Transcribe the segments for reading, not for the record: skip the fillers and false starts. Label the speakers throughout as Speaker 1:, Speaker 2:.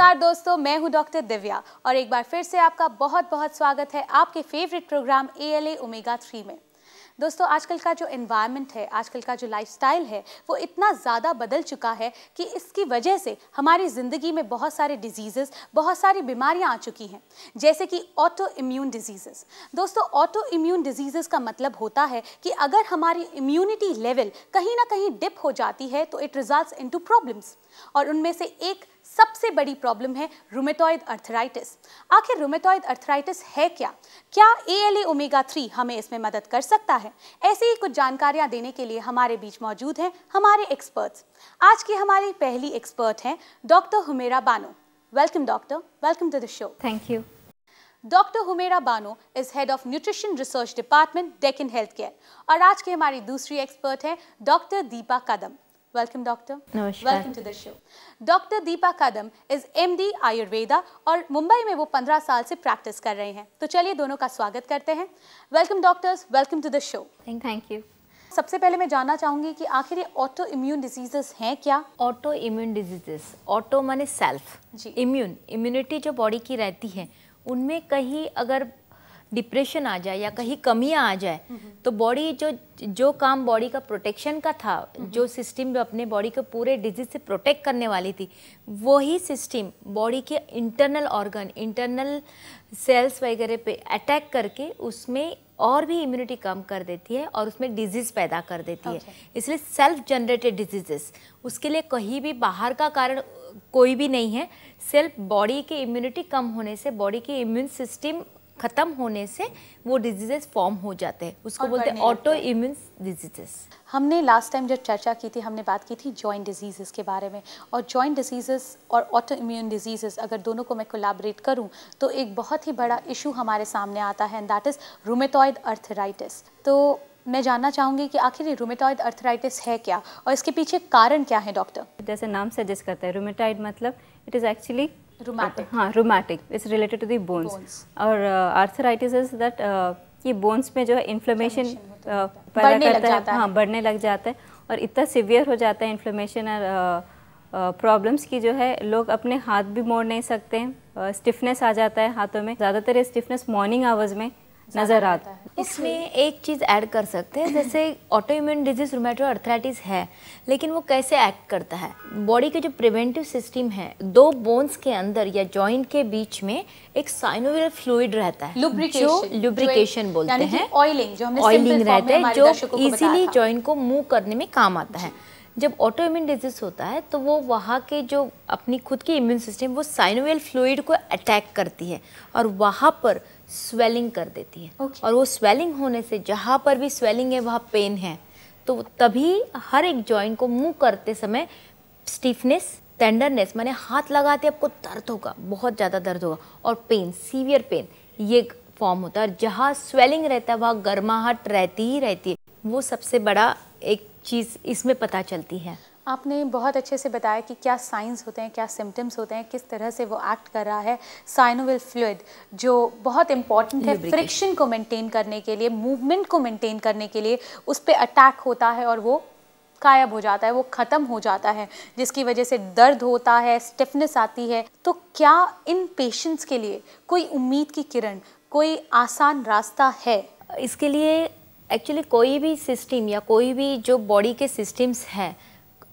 Speaker 1: नमस्कार दोस्तों, मैं हूं डॉक्टर दिव्या और एक बार फिर से आपका बहुत बहुत स्वागत है आपके फेवरेट प्रोग्राम ALA ओमेगा 3 में। दोस्तों, आजकल का जो एनवायरनमेंट है, आजकल का जो लाइफस्टाइल है, वो इतना ज़्यादा बदल चुका है कि इसकी वजह से हमारी ज़िंदगी में बहुत सारे डिजीज़ेस, बहुत सारी बीमारियां आ चुकी हैं, जैसे कि ऑटो इम्यून डिजीज़ेस। दोस्तों, ऑटो इम्यून डिजीज़ेस का मतलब होता है कि अगर हमारी इम्यूनिटी लेवल कहीं ना कहीं डिप हो जाती है तो इट रिजल्ट्स इनटू प्रॉब्लम्स, और उनमें से एक सबसे बड़ी प्रॉब्लम है रूमेटॉइड अर्थराइटिस। आखिर रूमेटॉइड अर्थराइटिस है क्या? क्या ALA ओमेगा 3 हमें इसमें मदद कर सकता है? ऐसी ही कुछ जानकारियां देने के लिए हमारे बीच मौजूद हैं हमारे एक्सपर्ट्स। आज की हमारी पहली एक्सपर्ट हैं doctor Humera Bano. Welcome doctor, welcome to the show.
Speaker 2: Thank you.
Speaker 1: Doctor Humera Bano is head of nutrition research department, Deccan health care. और आज की हमारी दूसरी एक्सपर्ट हैं doctor Deepa Kadam. Welcome doctor, welcome to the show. Doctor Deepa Kadam is MD Ayurveda और मुंबई में वो 15 साल से प्रैक्टिस कर रहे हैं। तो चलिए दोनों का स्वागत करते हैं। Welcome doctors, welcome to the show.
Speaker 2: Thank you.
Speaker 1: सबसे पहले मैं जानना चाहूंगी कि आखिर ये ऑटो इम्यून डिजीजेस हैं क्या?
Speaker 2: ऑटो इम्यून डिजीजेस, ऑटो माने सेल्फ, इम्यून, इम्यूनिटी जो बॉडी की रहती है उनमें कहीं अगर डिप्रेशन आ जाए या कहीं कमियां आ जाए तो बॉडी जो काम बॉडी का प्रोटेक्शन का था, जो सिस्टम जो अपने बॉडी को पूरे डिजीज से प्रोटेक्ट करने वाली थी, वही सिस्टम बॉडी के इंटरनल ऑर्गन, इंटरनल सेल्स वगैरह पे अटैक करके उसमें और भी इम्यूनिटी कम कर देती है और उसमें डिजीज़ पैदा कर देती है। इसलिए सेल्फ जनरेटेड डिजीजेस, उसके लिए कहीं भी बाहर का कारण कोई भी नहीं है। सेल्फ बॉडी की इम्यूनिटी कम होने से, बॉडी की इम्यून सिस्टम खत्म होने से वो डिजीजेस फॉर्म हो जाते हैं, उसको बोलते हैं ऑटो इम्यून डिजीजेस।
Speaker 1: हमने लास्ट टाइम जब चर्चा की थी, हमने बात की थी जॉइंट डिजीजेस के बारे में, और जॉइंट डिजीजेस और ऑटो इम्यून डिजीजेस अगर दोनों को मैं कोलैबोरेट करूं तो एक बहुत ही बड़ा इशू हमारे सामने आता है, and that is rheumatoid arthritis. तो मैं जानना चाहूँगी कि आखिर ये रूमेटॉइड अर्थराइटिस है क्या और इसके पीछे कारण क्या है डॉक्टर?
Speaker 3: जैसे नाम सजेस्ट करता है, रूमेटॉइड मतलब इट इज़ एक्चुअली
Speaker 1: रूमेटिक।
Speaker 3: हाँ, rheumatic, it's related to the bones. और अर्थराइटिस इज दैट ये बोन्स में जो है इन्फ्लेमेशन पैदा करता है, हाँ, बढ़ने लग जाता है और इतना सीवियर हो जाता है इन्फ्लेमेशन और प्रॉब्लम्स की जो है लोग अपने हाथ भी मोड़ नहीं सकते हैं, स्टिफनेस आ जाता है हाथों में। ज़्यादातर ये स्टिफनेस मॉर्निंग आवर्स में नज़र आता है।
Speaker 2: इसमें एक चीज़ ऐड कर सकते हैं, जैसे auto immune disease rheumatoid arthritis है, लेकिन वो कैसे एक्ट करता है? बॉडी के जो प्रिवेंटिव सिस्टम है, दो बोन्स के अंदर या जॉइंट के बीच में एक साइनोवियल फ्लूइड रहता है, जो लुब्रिकेशन बोलते हैं, ऑयलिंग रहता है, जो इजीली जॉइंट को मूव करने में काम आता है। जब ऑटो इम्यून डिजीज होता है तो वो वहाँ के जो अपनी खुद की इम्यून सिस्टम, वो साइनोवियल फ्लूइड को अटैक करती है और वहाँ पर स्वेलिंग कर देती है। और वो स्वेलिंग होने से जहाँ पर भी स्वेलिंग है वहाँ पेन है, तो तभी हर एक जॉइंट को मूव करते समय स्टिफनेस, टेंडरनेस, माने हाथ लगाते आपको दर्द होगा, बहुत ज़्यादा दर्द होगा, और पेन, सीवियर पेन, ये फॉर्म होता है। और जहाँ स्वेलिंग रहता है वहाँ गर्माहट रहती ही रहती है। वो सबसे बड़ा एक चीज़ इसमें पता चलती है।
Speaker 1: आपने बहुत अच्छे से बताया कि क्या साइंस होते हैं, क्या सिम्टम्स होते हैं, किस तरह से वो एक्ट कर रहा है। साइनोवियल फ्लूइड जो बहुत इंपॉर्टेंट है फ्रिक्शन को मेंटेन करने के लिए, मूवमेंट को मेंटेन करने के लिए, उस पर अटैक होता है और वो गायब हो जाता है, वो ख़त्म हो जाता है, जिसकी वजह से दर्द होता है, स्टिफनेस आती है। तो क्या इन पेशेंट्स के लिए कोई उम्मीद की किरण, कोई आसान रास्ता है?
Speaker 2: इसके लिए एक्चुअली कोई भी सिस्टम या कोई भी जो बॉडी के सिस्टम्स हैं,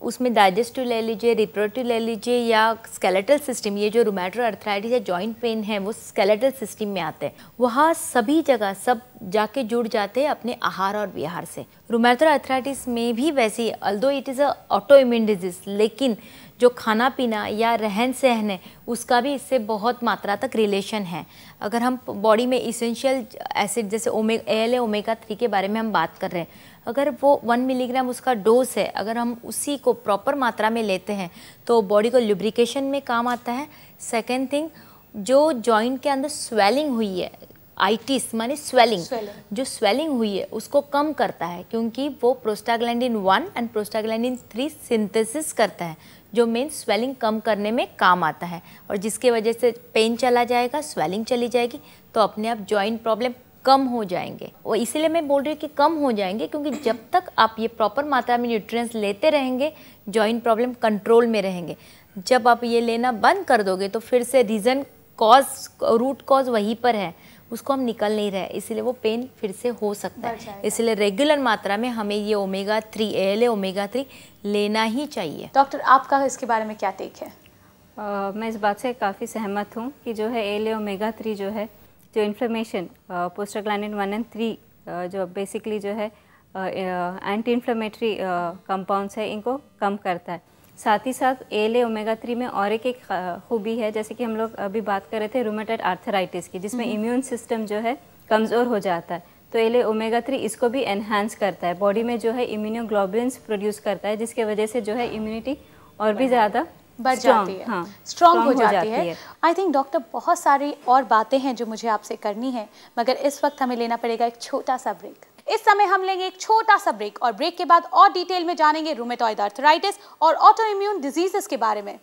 Speaker 2: उसमें डाइजेस्टिव ले लीजिए, रिप्रोडक्टिव ले लीजिए, या स्केलेटल सिस्टम, ये जो रूमेटॉइड अर्थराइटिस या जॉइंट पेन है वो स्केलेटल सिस्टम में आते हैं। वहाँ सभी जगह सब जाके जुड़ जाते हैं अपने आहार और विहार से। रूमेटॉइड अर्थराइटिस में भी वैसे ही, although it is a autoimmune disease, लेकिन जो खाना पीना या रहन सहन है उसका भी इससे बहुत मात्रा तक रिलेशन है। अगर हम बॉडी में इसेंशियल एसिड जैसे ALA ओमेगा 3 के बारे में हम बात कर रहे हैं, अगर वो 1 मिलीग्राम उसका डोज है, अगर हम उसी को प्रॉपर मात्रा में लेते हैं तो बॉडी को लुब्रिकेशन में काम आता है। सेकेंड थिंग, जो जॉइंट के अंदर स्वेलिंग हुई है, आइटिस माने स्वेलिंग, जो स्वेलिंग हुई है उसको कम करता है, क्योंकि वो प्रोस्टाग्लैंडिन 1 एंड प्रोस्टाग्लैंडिन 3 सिंथेसिस करता है, जो मेन स्वेलिंग कम करने में काम आता है। और जिसके वजह से पेन चला जाएगा, स्वेलिंग चली जाएगी, तो अपने आप जॉइंट प्रॉब्लम कम हो जाएंगे। और इसीलिए मैं बोल रही हूँ कि कम हो जाएंगे, क्योंकि जब तक आप ये प्रॉपर मात्रा में न्यूट्रिएंट्स लेते रहेंगे, जॉइंट प्रॉब्लम कंट्रोल में रहेंगे। जब आप ये लेना बंद कर दोगे तो फिर से रीज़न रूट कॉज वहीं पर है, उसको हम निकल नहीं रहे, इसलिए वो पेन फिर से हो सकता है। इसलिए रेगुलर मात्रा में हमें ये ओमेगा 3 ALA ओमेगा 3 लेना ही चाहिए।
Speaker 1: डॉक्टर आपका इसके बारे में क्या टेक है?
Speaker 3: मैं इस बात से काफ़ी सहमत हूँ कि जो है ALA ओमेगा 3 जो है, जो इन्फ्लेमेशन प्रोस्टाग्लैंडिन 1 और 3 जो बेसिकली जो है एंटी इन्फ्लेमेटरी कंपाउंड्स है, इनको कम करता है। साथ ही साथ ALA ओमेगा 3 में और एक खूबी है, जैसे कि हम लोग अभी बात कर रहे थे रूमेटॉइड आर्थराइटिस की, जिसमें इम्यून सिस्टम जो है कमज़ोर हो जाता है, तो ALA ओमेगा 3 इसको भी एनहांस करता है, बॉडी में जो है इम्यूनोग्लोबुलिन्स प्रोड्यूस करता है, जिसके वजह से जो है इम्यूनिटी और भी ज़्यादा
Speaker 1: बढ़ जाती है, हाँ, स्ट्रॉन्ग हो जाती है। आई थिंक डॉक्टर बहुत सारी और बातें हैं जो मुझे आपसे करनी है, मगर इस वक्त हमें लेना पड़ेगा एक छोटा सा ब्रेक। इस समय हम लेंगे एक छोटा सा ब्रेक और ब्रेक के बाद और डिटेल में जानेंगे रूमेटॉइड आर्थराइटिस और ऑटो इम्यून डिजीजेस के बारे में।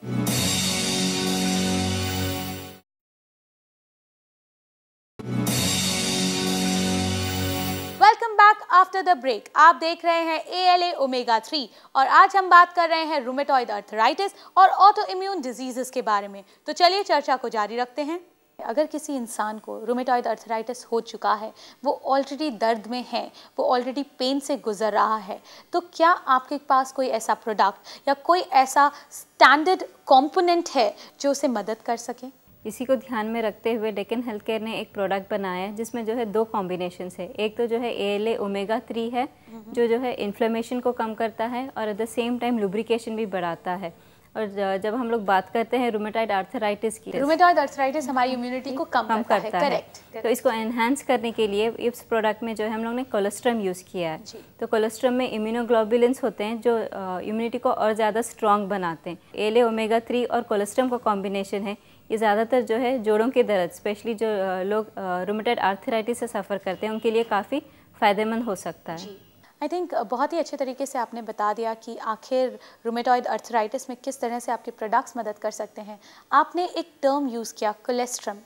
Speaker 1: Welcome back after the break. आप देख रहे हैं ALA ओमेगा 3 और आज हम बात कर रहे हैं रूमेटॉइड आर्थराइटिस और ऑटो इम्यून डिजीजेस के बारे में। तो चलिए चर्चा को जारी रखते हैं। अगर किसी इंसान को रूमेटॉइड आर्थराइटिस हो चुका है, वो ऑलरेडी दर्द में है, वो ऑलरेडी पेन से गुजर रहा है, तो क्या आपके पास कोई ऐसा प्रोडक्ट या कोई ऐसा स्टैंडर्ड कंपोनेंट है जो उसे मदद कर सके?
Speaker 3: इसी को ध्यान में रखते हुए डेकन हेल्थ केयर ने एक प्रोडक्ट बनाया है, जिसमें जो है 2 कॉम्बिनेशंस है। एक तो जो है ALA ओमेगा 3 है, जो है इन्फ्लेमेशन को कम करता है और at the same time lubrication भी बढ़ाता है। और जब हम लोग बात करते हैं रूमेटॉइड आर्थराइटिस की,
Speaker 1: रूमेटॉइड आर्थराइटिस हमारी इम्यूनिटी को कम करता है, करेक्ट।
Speaker 3: तो इसको एनहांस करने के लिए इस प्रोडक्ट में जो है हम लोग ने कोलेस्ट्रम यूज़ किया है। तो कोलेस्ट्रम में इम्यूनोग्लोबुलिन्स होते हैं जो इम्यूनिटी को और ज़्यादा स्ट्रॉन्ग बनाते हैं। ALA ओमेगा 3 और कोलेस्ट्रम का कॉम्बिनेशन है, ये ज़्यादातर जो है जोड़ों के दर्द, स्पेशली जो लोग रूमेटॉइड आर्थराइटिस से सफ़र करते हैं, उनके लिए काफ़ी फ़ायदेमंद हो सकता है।
Speaker 1: आई थिंक बहुत ही अच्छे तरीके से आपने बता दिया कि आखिर रूमेटॉइड आर्थराइटिस में किस तरह से आपके प्रोडक्ट्स मदद कर सकते हैं। आपने एक टर्म यूज़ किया कोलेस्ट्रम,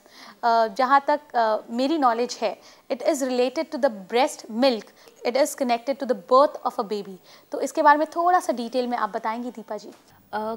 Speaker 1: जहाँ तक मेरी नॉलेज है, it is related to the breast milk, it is connected to the birth of a baby. तो इसके बारे में थोड़ा सा डिटेल में आप बताएंगी दीपा जी?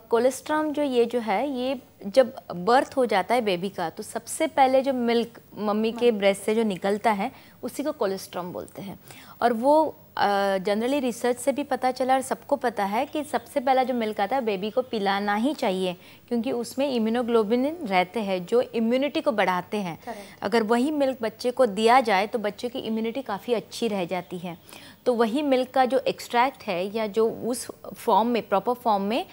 Speaker 2: कोलेस्ट्रम ये जो है, ये जब बर्थ हो जाता है बेबी का, तो सबसे पहले जो मिल्क मम्मी के ब्रेस्ट से जो निकलता है उसी को कोलेस्ट्रम बोलते हैं। और वो जनरली रिसर्च से भी पता चला और सबको पता है कि सबसे पहला जो मिल्क आता है बेबी को पिलाना ही चाहिए, क्योंकि उसमें इम्यूनोग्लोबुलिन रहते हैं जो इम्यूनिटी को बढ़ाते हैं। अगर वही मिल्क बच्चे को दिया जाए तो बच्चे की इम्यूनिटी काफ़ी अच्छी रह जाती है। तो वही मिल्क का जो एक्सट्रैक्ट है या जो उस फॉर्म में, प्रॉपर फॉर्म में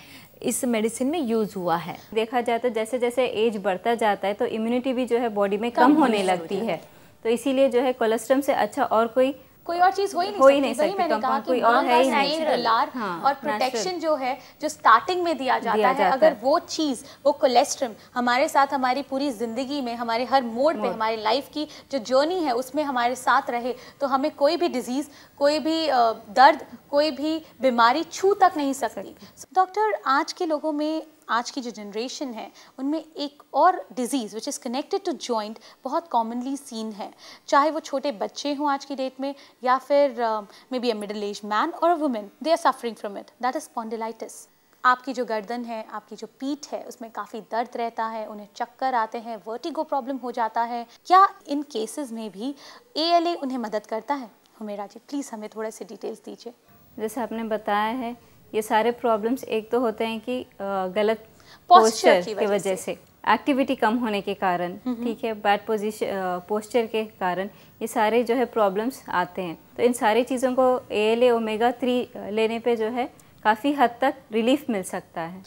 Speaker 2: इस मेडिसिन में यूज़ हुआ है।
Speaker 3: देखा जाए तो जैसे जैसे एज बढ़ता जाता है तो इम्यूनिटी भी जो है बॉडी में कम होने लगती है, तो इसीलिए जो है कोलेस्ट्रम से अच्छा और कोई और चीज हो ही नहीं सकती। मैंने कहा कि और है ही नहीं,
Speaker 1: हाँ, और प्रोटेक्शन जो है जो स्टार्टिंग में दिया जाता है, अगर वो चीज़, वो कोलेस्ट्रम हमारे साथ हमारी पूरी ज़िंदगी में, हमारे हर मोड पे, हमारी लाइफ की जो जर्नी है उसमें हमारे साथ रहे, तो हमें कोई भी डिजीज़, कोई भी दर्द, कोई भी बीमारी छू तक नहीं सकती। डॉक्टर, आज के लोगों में, आज की जो जनरेशन है, उनमें एक और disease which is connected to joint बहुत कॉमनली सीन है, चाहे वो छोटे बच्चे हों आज की डेट में या फिर may be a middle age man और a women, they are suffering from it, that is spondylitis. आपकी जो गर्दन है, आपकी जो पीठ है, उसमें काफ़ी दर्द रहता है, उन्हें चक्कर आते हैं, वर्टिगो प्रॉब्लम हो जाता है। क्या इन केसेस में भी ALA उन्हें मदद करता है? हुमेरा जी प्लीज़ हमें थोड़े से डिटेल्स दीजिए।
Speaker 3: जैसे आपने बताया है, ये सारे प्रॉब्लम्स एक तो होते हैं कि गलत पोस्चर की वजह से, एक्टिविटी कम होने के कारण, ठीक है, बैड पोजीशन पोस्चर के कारण, ये सारे जो है प्रॉब्लम्स आते हैं। तो इन सारी चीज़ों को ALA ओमेगा 3 लेने पे जो है काफ़ी हद तक रिलीफ मिल सकता है।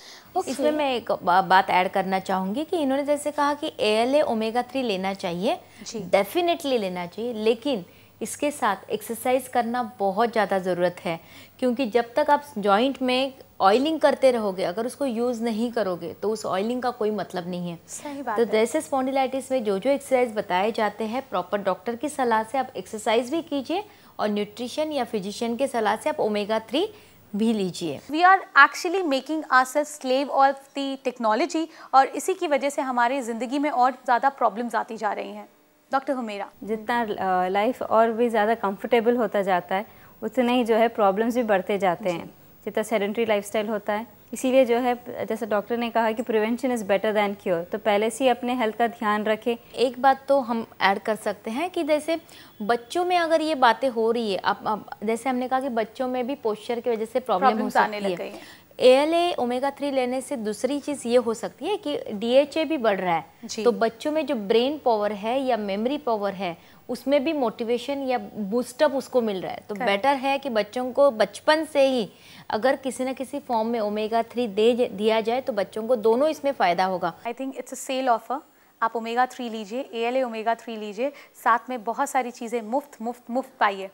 Speaker 2: इसमें मैं एक बात ऐड करना चाहूँगी कि इन्होंने जैसे कहा कि ALA ओमेगा 3 लेना चाहिए, डेफिनेटली लेना चाहिए, लेकिन इसके साथ एक्सरसाइज करना बहुत ज़्यादा ज़रूरत है, क्योंकि जब तक आप जॉइंट में ऑयलिंग करते रहोगे, अगर उसको यूज़ नहीं करोगे तो उस ऑयलिंग का कोई मतलब नहीं है।
Speaker 1: सही बात
Speaker 2: तो जैसे स्पॉन्डिलाइटिस में जो जो एक्सरसाइज बताए जाते हैं, प्रॉपर डॉक्टर की सलाह से आप एक्सरसाइज भी कीजिए और न्यूट्रिशन या फिजिशियन की सलाह से आप ओमेगा 3 भी लीजिए।
Speaker 1: We are actually making ourselves slave of the technology, और इसी की वजह से हमारी ज़िंदगी में और ज़्यादा प्रॉब्लम्स आती जा रही हैं। डॉक्टर हुमेरा,
Speaker 3: जितना लाइफ और भी ज़्यादा कंफर्टेबल होता जाता है, उतने ही जो है प्रॉब्लम्स भी बढ़ते जाते हैं। जितना सेडेंटरी लाइफस्टाइल होता है, इसीलिए जो है जैसे डॉक्टर ने कहा कि prevention is better than cure, तो पहले से ही अपने हेल्थ का ध्यान रखें।
Speaker 2: एक बात तो हम ऐड कर सकते हैं कि जैसे बच्चों में अगर ये बातें हो रही है, अब जैसे हमने कहा कि बच्चों में भी पोस्चर की वजह से प्रॉब्लम हो सकती है। ALA ओमेगा 3 लेने से दूसरी चीज़ ये हो सकती है कि DHA भी बढ़ रहा है, तो बच्चों में जो ब्रेन पावर है या मेमोरी पावर है उसमें भी मोटिवेशन या बूस्टअप उसको मिल रहा है। तो बेटर है कि बच्चों को बचपन से ही अगर किसी न किसी फॉर्म में ओमेगा 3 दिया जाए तो बच्चों को दोनों इसमें फ़ायदा होगा।
Speaker 1: I think it's a cell offer. आप ओमेगा 3 लीजिए, ALA ओमेगा 3 लीजिए, साथ में बहुत सारी चीज़ें मुफ्त पाइए।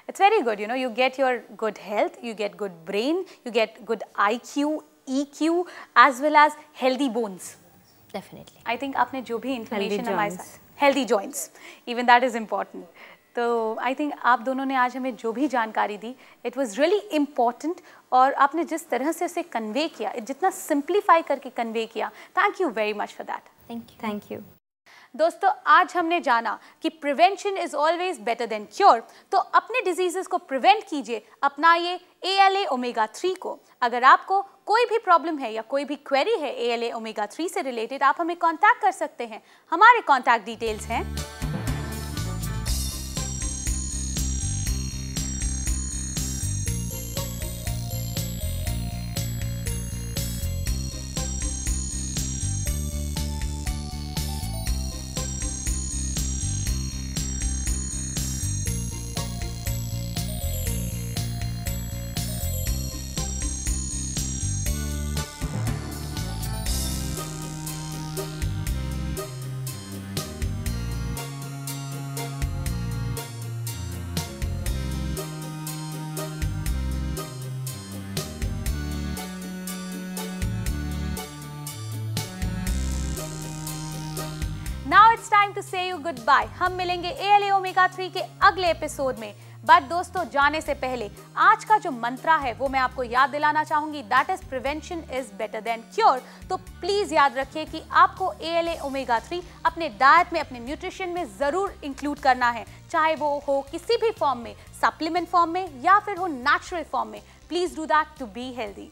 Speaker 1: It's very good, you know, you get your good health, you get good brain, you get good IQ, EQ, as well as healthy bones.
Speaker 2: Definitely.
Speaker 1: I think आपने जो भी information हमारे साथ, healthy joints, even that is important. तो I think आप दोनों ने आज हमें जो भी जानकारी दी, it was really important, और आपने जिस तरह से उसे convey किया, जितना simplify करके convey किया, thank you very much for that.
Speaker 3: Thank you.
Speaker 1: दोस्तों, आज हमने जाना कि prevention is always better than cure. तो अपने डिजीजेस को प्रिवेंट कीजिए, अपनाइए ALA ओमेगा 3 को। अगर आपको कोई भी प्रॉब्लम है या कोई भी क्वेरी है ALA ओमेगा 3 से रिलेटेड, आप हमें कांटेक्ट कर सकते हैं। हमारे कांटेक्ट डिटेल्स हैं Now it's time to say you goodbye. हम मिलेंगे ALA ओमेगा 3 के अगले एपिसोड में। बट दोस्तों, जाने से पहले आज का जो मंत्रा है वो मैं आपको याद दिलाना चाहूंगी, that is prevention is better than cure. तो प्लीज याद रखिए कि आपको ALA ओमेगा 3 अपने डाइट में, अपने न्यूट्रिशन में जरूर इंक्लूड करना है, चाहे वो हो किसी भी फॉर्म में, सप्लीमेंट फॉर्म में या फिर हो नेचुरल फॉर्म में। Please do that to be healthy.